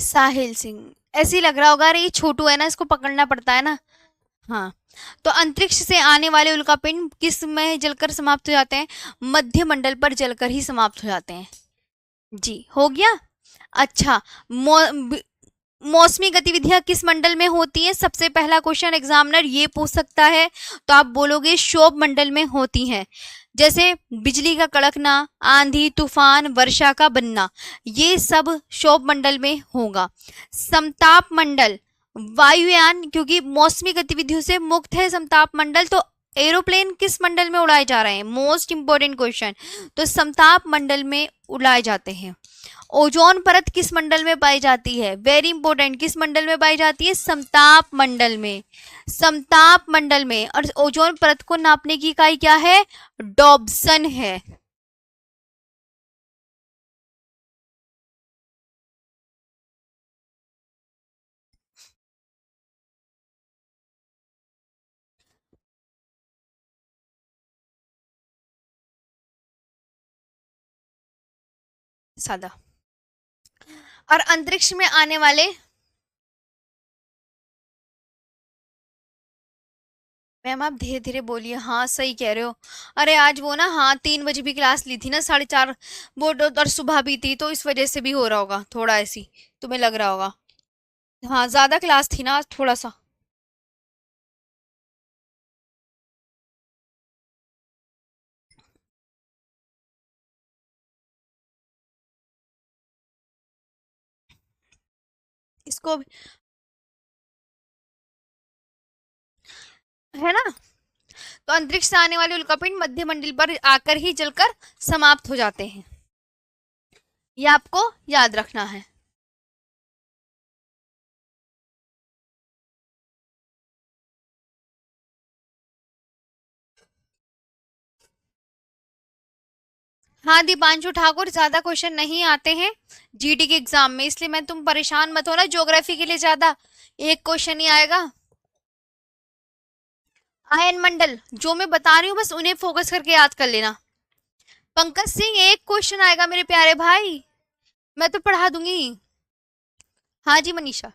साहिल सिंह। ऐसे ही लग रहा होगा, अरे ये छोटू है ना, इसको पकड़ना पड़ता है ना। हाँ, तो अंतरिक्ष से आने वाले उल्कापिंड किस में जलकर समाप्त हो जाते हैं? मध्य मंडल पर जलकर ही समाप्त हो जाते हैं। जी, हो गया। अच्छा, मौ, ब- मौसमी गतिविधियां किस मंडल में होती हैं? सबसे पहला क्वेश्चन एग्जामिनर ये पूछ सकता है, तो आप बोलोगे क्षोभ मंडल में होती हैं। जैसे बिजली का कड़कना, आंधी तूफान, वर्षा का बनना, ये सब क्षोभ मंडल में होगा। समताप मंडल, वायुयान, क्योंकि मौसमी गतिविधियों से मुक्त है समताप मंडल, तो एरोप्लेन किस मंडल में उड़ाए जा रहे हैं? Most important question. तो समताप मंडल में उड़ाए जाते हैं। ओजोन परत किस मंडल में पाई जाती है? वेरी इंपॉर्टेंट, किस मंडल में पाई जाती है? समताप मंडल में। समताप मंडल में। और ओजोन परत को नापने की इकाई क्या है? डॉब्सन है। सादा। और अंतरिक्ष में आने वाले, मैम आप धीरे धीरे बोलिए। हाँ सही कह रहे हो। अरे आज वो ना, हाँ 3 बजे भी क्लास ली थी ना, 4:30 वो, और सुबह भी थी, तो इस वजह से भी हो रहा होगा थोड़ा ऐसी, तुम्हें लग रहा होगा। हाँ ज्यादा क्लास थी ना आज थोड़ा सा। इसको है ना। तो अंतरिक्ष से आने वाले उल्कापिंड मध्य मंडल पर आकर ही जलकर समाप्त हो जाते हैं। ये आपको याद रखना है। हाँ दीपांशु ठाकुर, ज्यादा क्वेश्चन नहीं आते हैं जीडी के एग्जाम में, इसलिए मैं, तुम परेशान मत हो ना ज्योग्राफी के लिए ज्यादा। एक क्वेश्चन ही आएगा। आयन मंडल जो मैं बता रही हूँ बस उन्हें फोकस करके याद कर लेना। पंकज सिंह, एक क्वेश्चन आएगा मेरे प्यारे भाई, मैं तो पढ़ा दूंगी। हाँ जी मनीषा।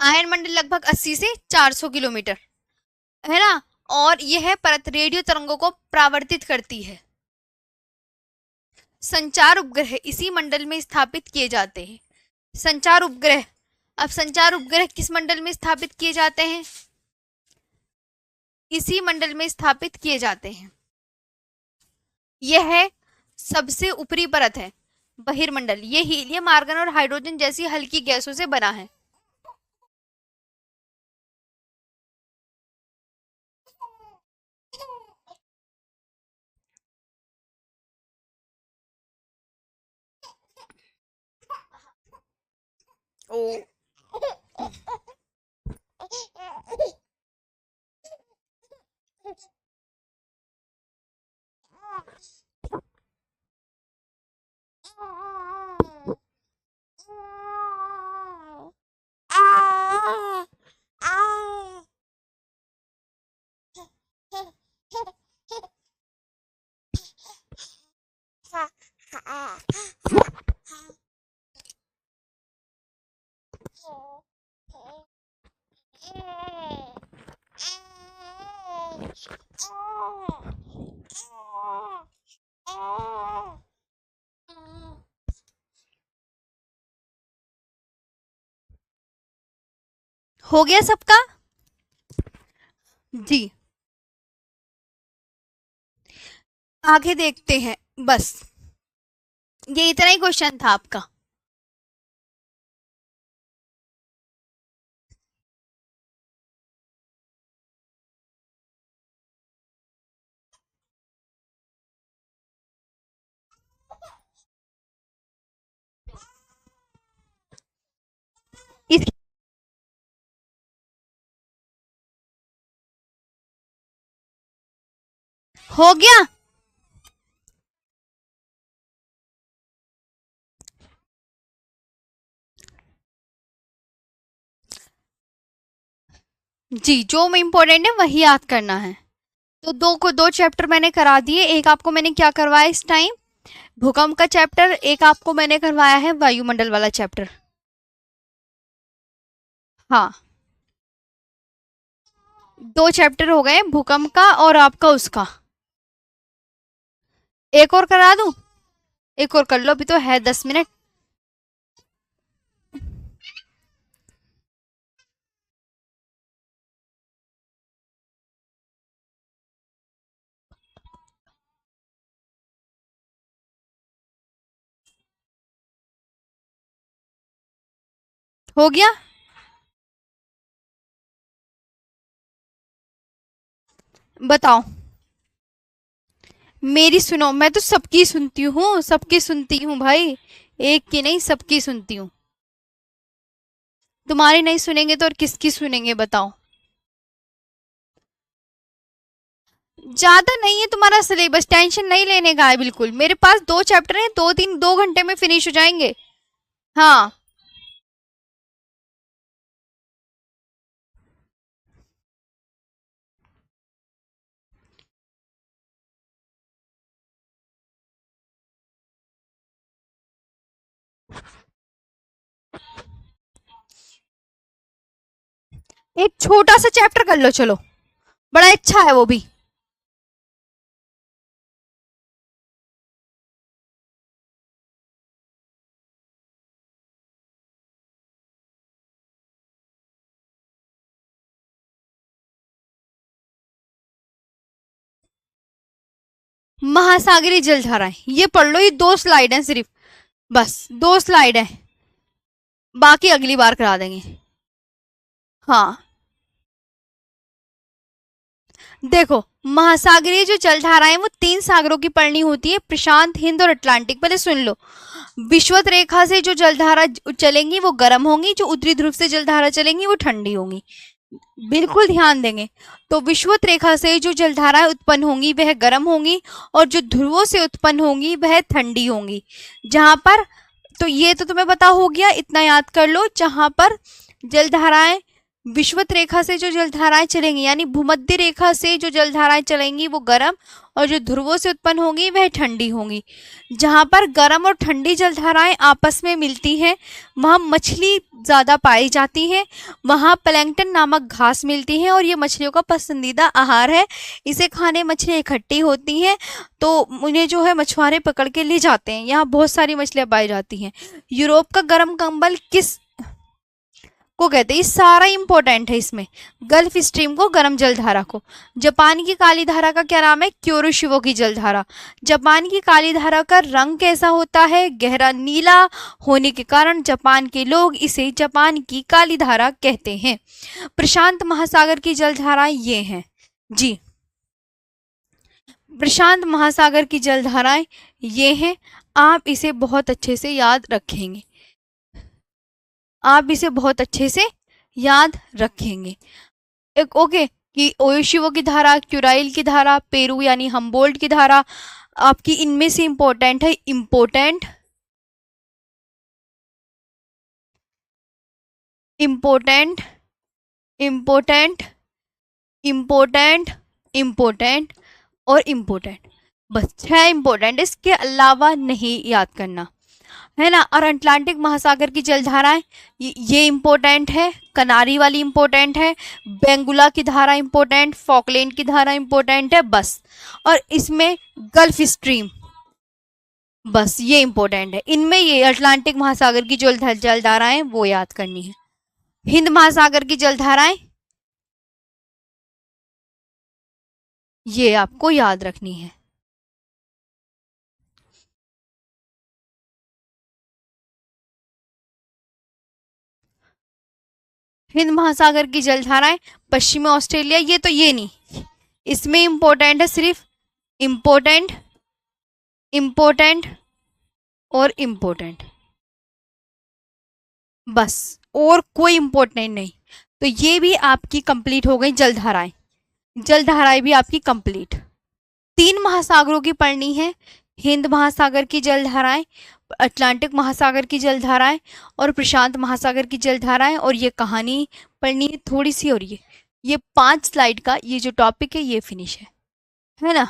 आयन मंडल लगभग 80 से 400 किलोमीटर, है ना। और यह परत रेडियो तरंगों को परावर्तित करती है। संचार उपग्रह इसी मंडल में स्थापित किए जाते हैं। संचार उपग्रह, अब संचार उपग्रह किस मंडल में स्थापित किए जाते हैं? इसी मंडल में स्थापित किए जाते हैं। यह सबसे ऊपरी परत है, बहिर्मंडल। ये हीलियम, आर्गन और हाइड्रोजन जैसी हल्की गैसों से बना है। ओ, हो गया सबका? जी, आगे देखते हैं। बस ये इतना ही क्वेश्चन था आपका। इस, हो गया। जी, जो इम्पोर्टेंट है वही याद करना है। तो दो को दो चैप्टर मैंने करा दिए। एक आपको मैंने क्या करवाया इस टाइम? भूकंप का चैप्टर। एक आपको मैंने करवाया है वायुमंडल वाला चैप्टर। हाँ दो चैप्टर हो गए, भूकंप का और आपका उसका। एक और करा दूं? एक और कर लो, अभी तो है 10 मिनट। हो गया? बताओ। मेरी सुनो, मैं तो सबकी सुनती हूँ, सबकी सुनती हूँ भाई। एक की नहीं, सबकी सुनती हूँ। तुम्हारी नहीं सुनेंगे तो और किसकी सुनेंगे बताओ। ज्यादा नहीं है तुम्हारा सिलेबस, टेंशन नहीं लेने का है बिल्कुल। मेरे पास दो चैप्टर हैं, दो तीन, 2 घंटे में फिनिश हो जाएंगे। हाँ। एक छोटा सा चैप्टर कर लो चलो, बड़ा अच्छा है वो भी। महासागरीय जलधाराएं, ये पढ़ लो, ये 2 स्लाइड हैं सिर्फ। बस 2 स्लाइड है, बाकी अगली बार करा देंगे। हाँ। देखो, महासागरीय जो जलधाराएं वो 3 सागरों की पढ़नी होती है, प्रशांत, हिंद और अटलांटिक। पहले सुन लो। विषुवत रेखा से जो जलधारा चलेंगी वो गर्म होंगी, जो उत्तरी ध्रुव से जलधारा चलेंगी वो ठंडी होंगी। बिल्कुल ध्यान देंगे। तो विषुवत रेखा से जो जलधाराएं उत्पन्न होंगी वह गर्म होंगी, और जो ध्रुवों से उत्पन्न होंगी वह ठंडी होंगी। जहां पर, तो ये तो तुम्हें पता हो गया, इतना याद कर लो। जहां पर जलधाराएं विषुवत रेखा से जो जलधाराएं चलेंगी, यानी भूमध्य रेखा से जो जलधाराएं चलेंगी वो गर्म, और जो ध्रुवों से उत्पन्न होंगी वह ठंडी होंगी। जहां पर गर्म और ठंडी जलधाराएं आपस में मिलती हैं वहां मछली ज्यादा पाई जाती है, वहां प्लैंकटन नामक घास मिलती है, और ये मछलियों का पसंदीदा आहार है। इसे खाने मछलियां इकट्ठी होती हैं, तो उन्हें जो है मछुआरे पकड़ के ले जाते हैं। यहाँ बहुत सारी मछलियां पाई जाती हैं। यूरोप का गर्म कंबल किस को कहते हैं? ये सारा इंपॉर्टेंट है इसमें। गल्फ स्ट्रीम को, गर्म जलधारा को। जापान की काली धारा का क्या नाम है? क्योरोशिवो की जलधारा। जापान की काली धारा का रंग कैसा होता है? गहरा नीला होने के कारण जापान के लोग इसे जापान की काली धारा कहते हैं। प्रशांत महासागर की जलधाराएं ये हैं जी। प्रशांत महासागर की जलधाराएं ये हैं। आप इसे बहुत अच्छे से याद रखेंगे, आप इसे बहुत अच्छे से याद रखेंगे। एक ओके, कि ओयोशिवो की धारा, क्यूराइल की धारा, पेरू यानी हम्बोल्ट की धारा आपकी इनमें से इंपॉर्टेंट है। Important, important, important, important, important और इंपॉर्टेंट। बस 6 इंपॉर्टेंट, इसके अलावा नहीं याद करना है ना। और अटलांटिक महासागर की जलधाराएं ये इंपॉर्टेंट है, कनारी वाली इंपॉर्टेंट है, बेंगुला की धारा इंपॉर्टेंट, फॉकलैंड की धारा इंपॉर्टेंट है बस। और इसमें गल्फ स्ट्रीम, बस ये इंपॉर्टेंट है। इनमें ये अटलांटिक महासागर की जो जलधाराएं वो याद करनी है। हिंद महासागर की जलधाराएं ये आपको याद रखनी है। हिंद महासागर की जलधाराएं, पश्चिमी ऑस्ट्रेलिया, ये तो ये नहीं, इसमें इंपॉर्टेंट है सिर्फ इंपॉर्टेंट, इंपॉर्टेंट और इंपॉर्टेंट, बस और कोई इंपॉर्टेंट नहीं। तो ये भी आपकी कंप्लीट हो गई जलधाराएं। जलधाराएं भी आपकी कंप्लीट। 3 महासागरों की पढ़नी है, हिंद महासागर की जलधाराएं, अटलांटिक महासागर की जलधाराएं और प्रशांत महासागर की जलधाराएं। और ये कहानी पढ़नी है थोड़ी सी, और ये 5 स्लाइड का ये जो टॉपिक है ये फिनिश है ना।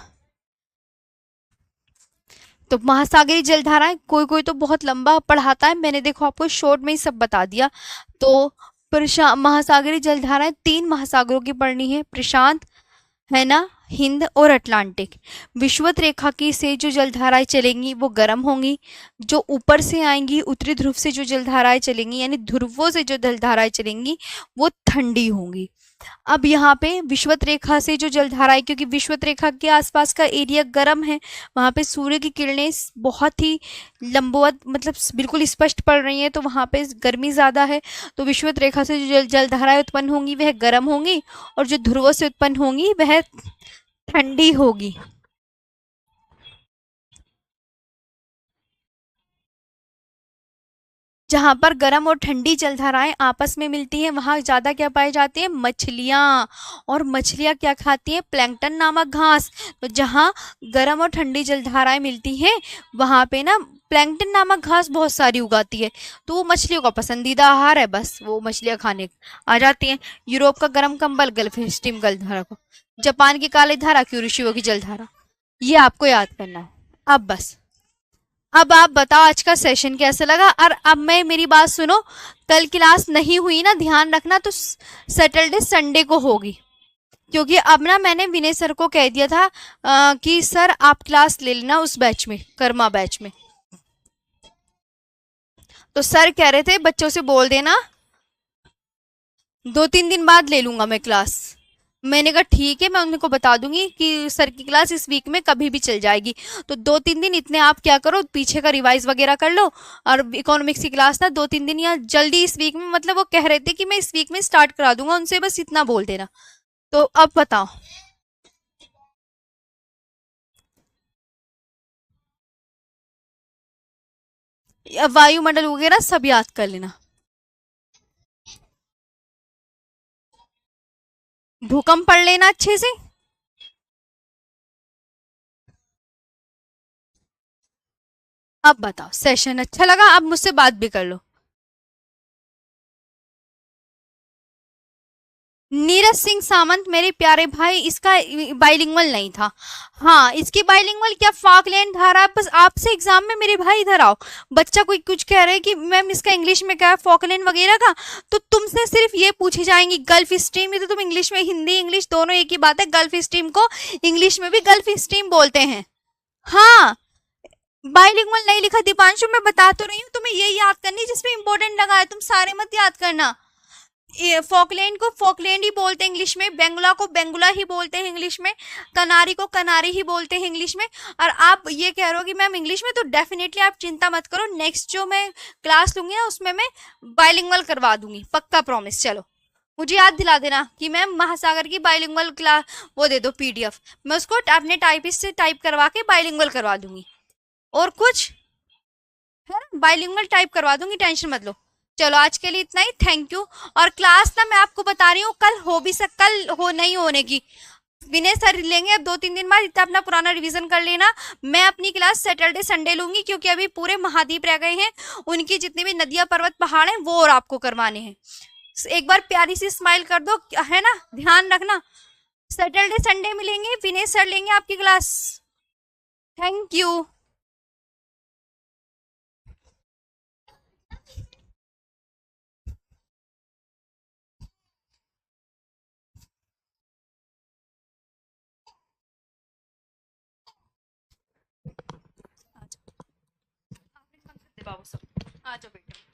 तो महासागरीय जलधाराएं, कोई कोई तो बहुत लंबा पढ़ाता है, मैंने देखो आपको शॉर्ट में ही सब बता दिया। तो महासागरीय जलधाराएं 3 महासागरों की पड़नी है, प्रशांत, है ना, हिंद और अटलांटिक। विषुवत रेखा की से जो जलधाराएं चलेंगी वो गर्म होंगी, जो ऊपर से आएंगी उत्तरी ध्रुव से जो जलधाराएं चलेंगी यानी ध्रुवों से जो जलधाराएं चलेंगी वो ठंडी होंगी। अब यहाँ पे विषुवत रेखा से जो जलधाराएं, क्योंकि विषुवत रेखा के आसपास का एरिया गर्म है, वहां पे सूर्य की किरणें बहुत ही लंबवत मतलब बिल्कुल स्पष्ट पड़ रही हैं, तो वहां पे गर्मी ज्यादा है। तो विषुवत रेखा से जो जलधाराएं उत्पन्न होंगी वह गर्म होंगी, और जो ध्रुवों से उत्पन्न होंगी वह ठंडी होगी। जहां पर गर्म और ठंडी जलधाराएं आपस में मिलती हैं वहां ज्यादा क्या पाई जाती है, मछलियां। और मछलियां क्या खाती हैं, प्लैंकटन नामक घास। तो जहां गर्म और ठंडी जलधाराएं मिलती हैं वहां पे ना प्लैंकटन नामक घास बहुत सारी उगाती है, तो वो मछलियों का पसंदीदा आहार है, बस वो मछलियां खाने आ जाती हैं। यूरोप का गर्म कंबल गल्फ स्ट्रीम जलधारा को, जापान की काली धारा क्यूरिशियो की जलधारा, ये आपको याद करना है। अब बस, अब आप बताओ आज का सेशन कैसा लगा। और अब मैं मेरी बात सुनो, कल क्लास नहीं हुई ना, ध्यान रखना, तो सैटरडे संडे को होगी, क्योंकि अब ना मैंने विनय सर को कह दिया था कि सर आप क्लास ले लेना उस बैच में, कर्मा बैच में। तो सर कह रहे थे बच्चों से बोल देना 2-3 दिन बाद ले लूंगा मैं क्लास। मैंने कहा ठीक है, मैं उनको बता दूंगी कि सर की क्लास इस वीक में कभी भी चल जाएगी। तो 2-3 दिन इतने आप क्या करो, पीछे का रिवाइज वगैरह कर लो, और इकोनॉमिक्स की क्लास ना 2-3 दिन या जल्दी इस वीक में, मतलब वो कह रहे थे कि मैं इस वीक में स्टार्ट करा दूंगा, उनसे बस इतना बोल देना। तो अब बताओ। वायुमंडल वगैरह सब याद कर लेना। भूकंप पढ़ लेना अच्छे से। अब बताओ, सेशन अच्छा लगा, अब मुझसे बात भी कर लो। नीरज सिंह सामंत मेरे प्यारे भाई, इसका बाइलिंगुअल नहीं था। हाँ, इसकी बाइलिंगुअल क्या, फॉकलैंड धारा, बस आपसे एग्जाम में मेरे भाई इधर आओ, बच्चा कोई कुछ कह रहे कि मैम इसका इंग्लिश में क्या है, फॉकलैंड वगैरह का, तो तुमसे सिर्फ ये पूछी जाएंगी गल्फ स्ट्रीम, ये तो तुम इंग्लिश में, हिंदी इंग्लिश दोनों एक ही बात है, गल्फ स्ट्रीम को इंग्लिश में भी गल्फ स्ट्रीम बोलते हैं। हाँ, बाइलिंगुअल नहीं लिखा दीपांशु, मैं बता तो रही हूँ तुम्हें, ये याद करनी जिसमें इंपॉर्टेंट लगा है, तुम सारे मत याद करना। फॉकलैंड को फॉकलैंड ही बोलते हैं इंग्लिश में, बेंगुला को बेंगुला ही बोलते हैं इंग्लिश में, कनारी को कनारी ही बोलते हैं इंग्लिश में। और आप ये कह रहे हो कि मैम इंग्लिश में, तो डेफिनेटली आप चिंता मत करो, नेक्स्ट जो मैं क्लास लूंगी ना उसमें मैं बाइलिंगुअल करवा दूंगी, पक्का प्रॉमिस। चलो, मुझे याद दिला देना कि मैम महासागर की बाइलिंगुअल क्लास वो दे दो पीडीएफ, मैं उसको अपने टाइपिस्ट से टाइप करवा के बाइलिंगुअल करवा दूंगी। और कुछ है ना, बाइलिंगुअल टाइप करवा दूंगी, टेंशन मत लो। चलो आज के लिए इतना ही, थैंक यू। और क्लास ना मैं आपको बता रही हूँ कल हो भी कल हो नहीं होने की, विनय सर लेंगे अब 2-3 दिन बाद, इतना अपना पुराना रिवीजन कर लेना। मैं अपनी क्लास सैटरडे संडे लूंगी, क्योंकि अभी पूरे महाद्वीप रह गए हैं, उनकी जितनी भी नदियां पर्वत पहाड़ हैं वो और आपको करवाने हैं। एक बार प्यारी सी स्माइल कर दो, है ना, ध्यान रखना। सैटरडे संडे मिलेंगे, विनय सर लेंगे आपकी क्लास। Thank you. आ जाओ बेटा।